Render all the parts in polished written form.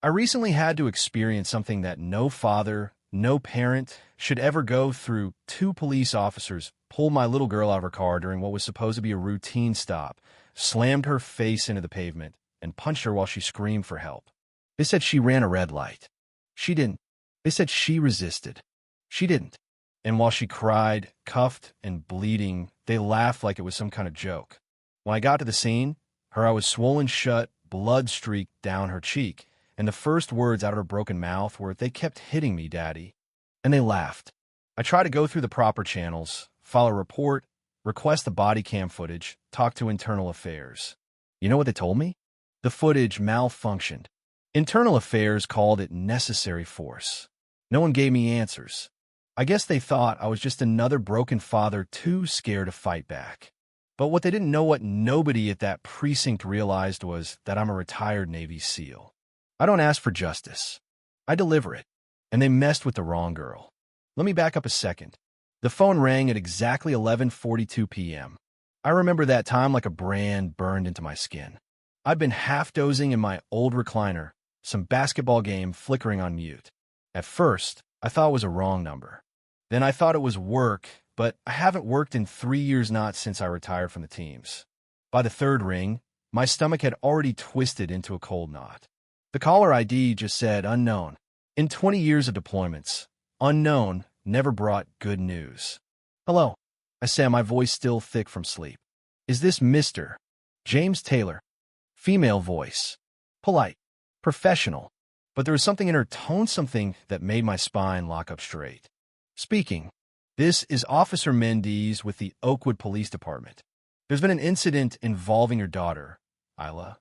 I recently had to experience something that no father, no parent should ever go through. Two police officers pulled my little girl out of her car during what was supposed to be a routine stop, slammed her face into the pavement, and punched her while she screamed for help. They said she ran a red light. She didn't. They said she resisted. She didn't. And while she cried, cuffed, and bleeding, they laughed like it was some kind of joke. When I got to the scene, her eye was swollen shut, blood streaked down her cheek, and the first words out of her broken mouth were, "They kept hitting me, Daddy." And they laughed. I tried to go through the proper channels, file a report, request the body cam footage, talk to internal affairs. You know what they told me? The footage malfunctioned. Internal affairs called it necessary force. No one gave me answers. I guess they thought I was just another broken father too scared to fight back. But what they didn't know, what nobody at that precinct realized, was that I'm a retired Navy SEAL. I don't ask for justice. I deliver it. And they messed with the wrong girl. Let me back up a second. The phone rang at exactly 11:42 p.m. I remember that time like a brand burned into my skin. I'd been half dozing in my old recliner, some basketball game flickering on mute. At first, I thought it was a wrong number. Then I thought it was work, but I haven't worked in 3 years, not since I retired from the teams. By the third ring, my stomach had already twisted into a cold knot. The caller ID just said unknown. In 20 years of deployments, unknown never brought good news. "Hello," I said, my voice still thick from sleep. "Is this Mr. James Taylor?" Female voice. Polite. Professional. But there was something in her tone, something that made my spine lock up straight. "Speaking. This is Officer Mendes with the Oakwood Police Department. There's been an incident involving your daughter, Isla."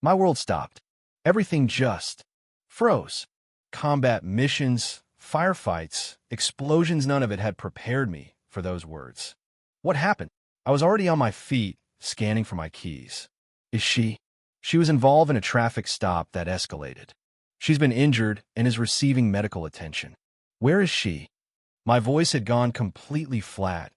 My world stopped. Everything just froze. Combat missions, firefights, explosions, none of it had prepared me for those words. What happened? I was already on my feet, scanning for my keys. "Is she?" "She was involved in a traffic stop that escalated. She's been injured and is receiving medical attention." "Where is she?" My voice had gone completely flat,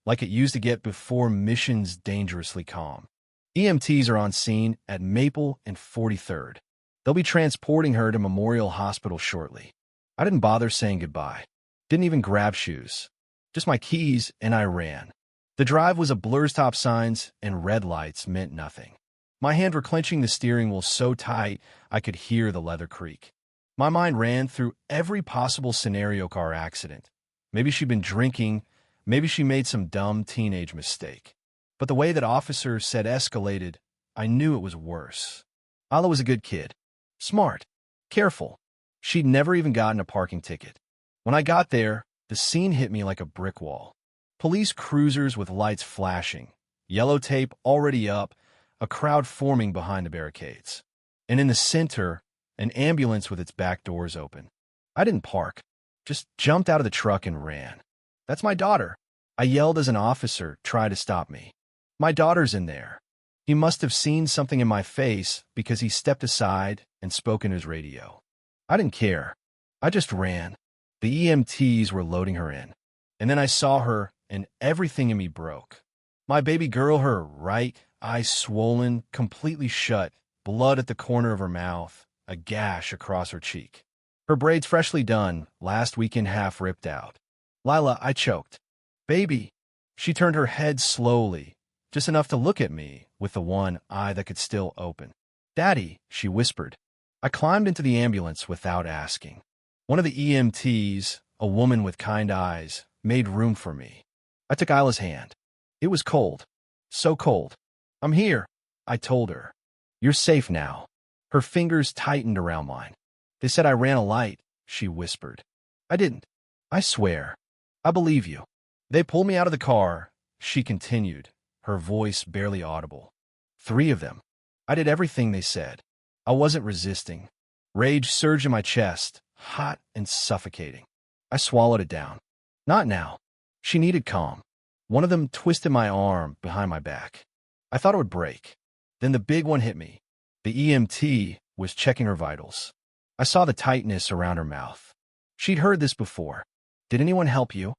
like it used to get before missions dangerously calm. "EMTs are on scene at Maple and 43rd. They'll be transporting her to Memorial Hospital shortly." I didn't bother saying goodbye. Didn't even grab shoes. Just my keys, and I ran. The drive was a blur, stop signs and red lights meant nothing. My hands were clenching the steering wheel so tight I could hear the leather creak. My mind ran through every possible scenario: car accident. Maybe she'd been drinking. Maybe she made some dumb teenage mistake. But the way that officer said escalated, I knew it was worse. Isla was a good kid. Smart. Careful. She'd never even gotten a parking ticket. When I got there, the scene hit me like a brick wall. Police cruisers with lights flashing, yellow tape already up, a crowd forming behind the barricades. And in the center, an ambulance with its back doors open. I didn't park, just jumped out of the truck and ran. "That's my daughter," I yelled as an officer tried to stop me. "My daughter's in there." He must have seen something in my face because he stepped aside and spoke in his radio. I didn't care. I just ran. The EMTs were loading her in. And then I saw her, and everything in me broke. My baby girl, her right eye swollen, completely shut, blood at the corner of her mouth, a gash across her cheek. Her braids freshly done, last weekend half ripped out. "Lila," I choked. "Baby." She turned her head slowly, just enough to look at me with the one eye that could still open. "Daddy," she whispered. I climbed into the ambulance without asking. One of the EMTs, a woman with kind eyes, made room for me. I took Isla's hand. It was cold. So cold. "I'm here," I told her. "You're safe now." Her fingers tightened around mine. "They said I ran a light," she whispered. "I didn't. I swear. I believe you." "They pulled me out of the car," she continued, her voice barely audible. "3 of them. I did everything they said. I wasn't resisting." Rage surged in my chest, hot and suffocating. I swallowed it down. "Not now." She needed calm. One of them twisted my arm behind my back. I thought it would break. Then the big one hit me. The EMT was checking her vitals. I saw the tightness around her mouth. She'd heard this before. "Did anyone help you?"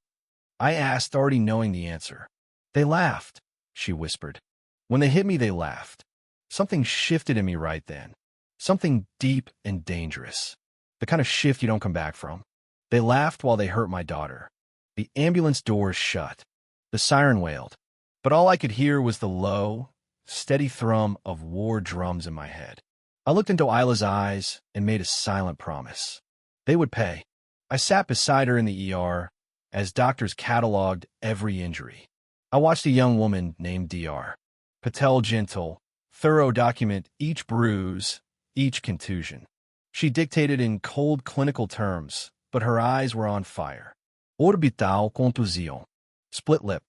I asked, already knowing the answer. "They laughed," she whispered. "When they hit me, they laughed." Something shifted in me right then. Something deep and dangerous. The kind of shift you don't come back from. They laughed while they hurt my daughter. The ambulance doors shut. The siren wailed. But all I could hear was the low, steady thrum of war drums in my head. I looked into Isla's eyes and made a silent promise. They would pay. I sat beside her in the ER as doctors cataloged every injury. I watched a young woman named Dr. Patel Gentle, thorough document each bruise, each contusion. She dictated in cold clinical terms, but her eyes were on fire. Orbital contusion. Split lip.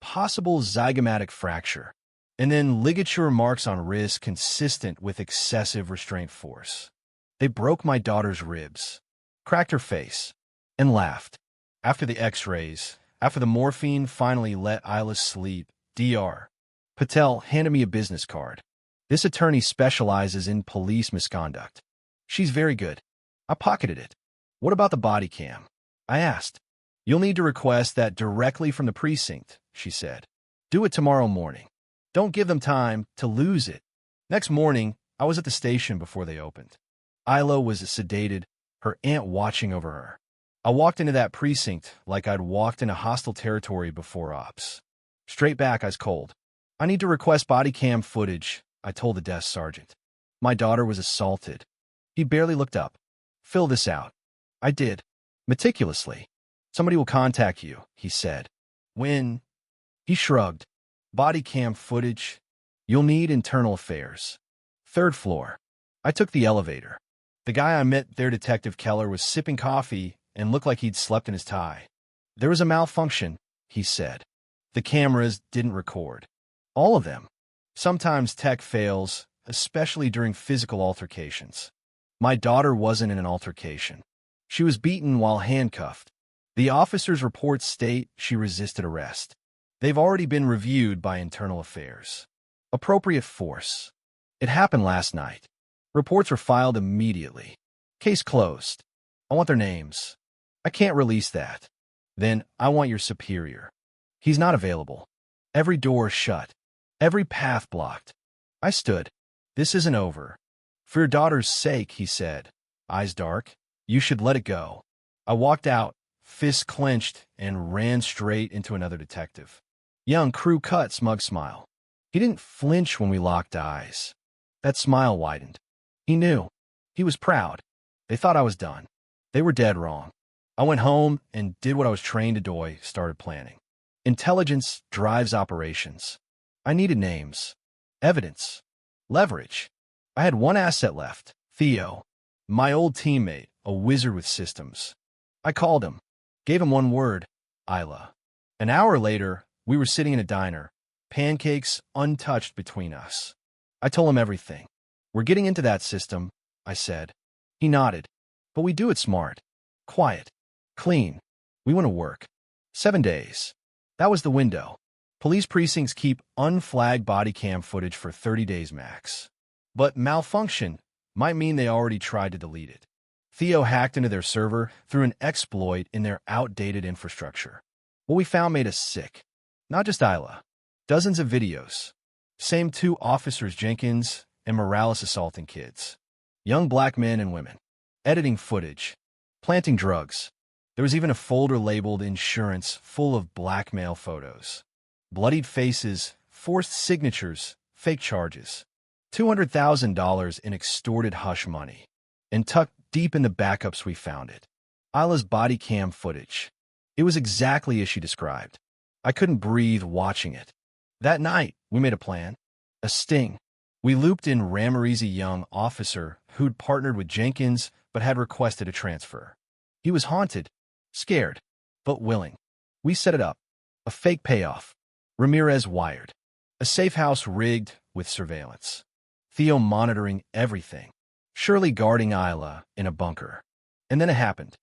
Possible zygomatic fracture. And then ligature marks on wrist consistent with excessive restraint force. They broke my daughter's ribs, cracked her face, and laughed. After the x-rays, after the morphine finally let Isla sleep, Dr. Patel handed me a business card. This attorney specializes in police misconduct. She's very good. I pocketed it. What about the body cam? I asked. You'll need to request that directly from the precinct, she said. Do it tomorrow morning. Don't give them time to lose it. Next morning, I was at the station before they opened. Isla was sedated, her aunt watching over her. I walked into that precinct like I'd walked into hostile territory before ops. Straight back, ice cold. I need to request body cam footage, I told the desk sergeant. My daughter was assaulted. He barely looked up. Fill this out. I did. Meticulously. Somebody will contact you, he said. When? He shrugged. Body cam footage. You'll need internal affairs. 3rd floor. I took the elevator. The guy I met there, Detective Keller, was sipping coffee and looked like he'd slept in his tie. There was a malfunction, he said. The cameras didn't record. All of them. Sometimes tech fails, especially during physical altercations. My daughter wasn't in an altercation. She was beaten while handcuffed. The officer's reports state she resisted arrest. They've already been reviewed by internal affairs. Appropriate force. It happened last night. Reports were filed immediately. Case closed. I want their names. I can't release that. Then I want your superior. He's not available. Every door shut. Every path blocked. I stood. This isn't over. For your daughter's sake, he said, eyes dark, you should let it go. I walked out, fists clenched, and ran straight into another detective. Young, crew-cut, smug smile. He didn't flinch when we locked eyes. That smile widened. He knew. He was proud. They thought I was done. They were dead wrong. I went home and did what I was trained to do, started planning. Intelligence drives operations. I needed names, evidence, leverage. I had one asset left, Theo, my old teammate, a wizard with systems. I called him, gave him one word, Isla. An hour later, we were sitting in a diner, pancakes untouched between us. I told him everything. We're getting into that system, I said. He nodded. But we do it smart, quiet, clean. We want to work. 7 days. That was the window. Police precincts keep unflagged body cam footage for 30 days max. But malfunction might mean they already tried to delete it. Theo hacked into their server through an exploit in their outdated infrastructure. What we found made us sick. Not just Isla. Dozens of videos. Same 2 officers, Jenkins and Morales, assaulting kids. Young black men and women. Editing footage. Planting drugs. There was even a folder labeled insurance full of blackmail photos. Bloodied faces, forced signatures, fake charges. $200,000 in extorted hush money. And tucked deep in the backups we found it. Isla's body cam footage. It was exactly as she described. I couldn't breathe watching it. That night, we made a plan. A sting. We looped in Ramarizi, young officer who'd partnered with Jenkins but had requested a transfer. He was haunted, scared, but willing. We set it up. A fake payoff. Ramirez wired. A safe house rigged with surveillance. Theo monitoring everything. Shirley guarding Isla in a bunker. And then it happened.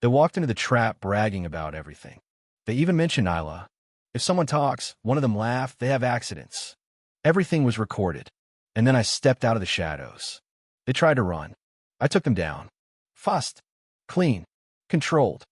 They walked into the trap bragging about everything. They even mentioned Isla. If someone talks, one of them laughed, they have accidents. Everything was recorded. And then I stepped out of the shadows. They tried to run. I took them down. Fast. Clean. Controlled.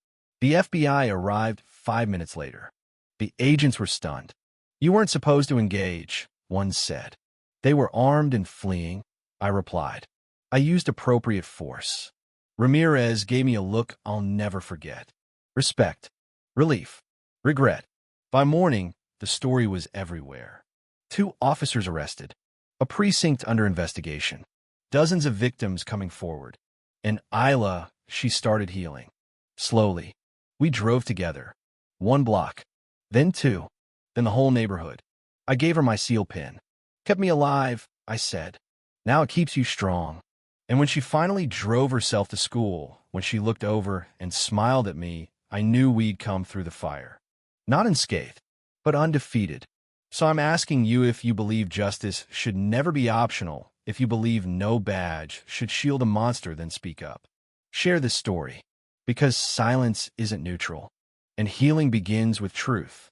The FBI arrived 5 minutes later. The agents were stunned. You weren't supposed to engage, one said. They were armed and fleeing, I replied. I used appropriate force. Ramirez gave me a look I'll never forget. Respect, relief, regret. By morning, the story was everywhere. 2 officers arrested, a precinct under investigation, dozens of victims coming forward. And Isla, she started healing. Slowly. We drove together. 1 block, then 2, then the whole neighborhood. I gave her my seal pin. Kept me alive, I said. Now it keeps you strong. And when she finally drove herself to school, when she looked over and smiled at me, I knew we'd come through the fire. Not unscathed, but undefeated. So I'm asking you if you believe justice should never be optional, if you believe no badge should shield a monster, then speak up. Share this story, because silence isn't neutral, and healing begins with truth.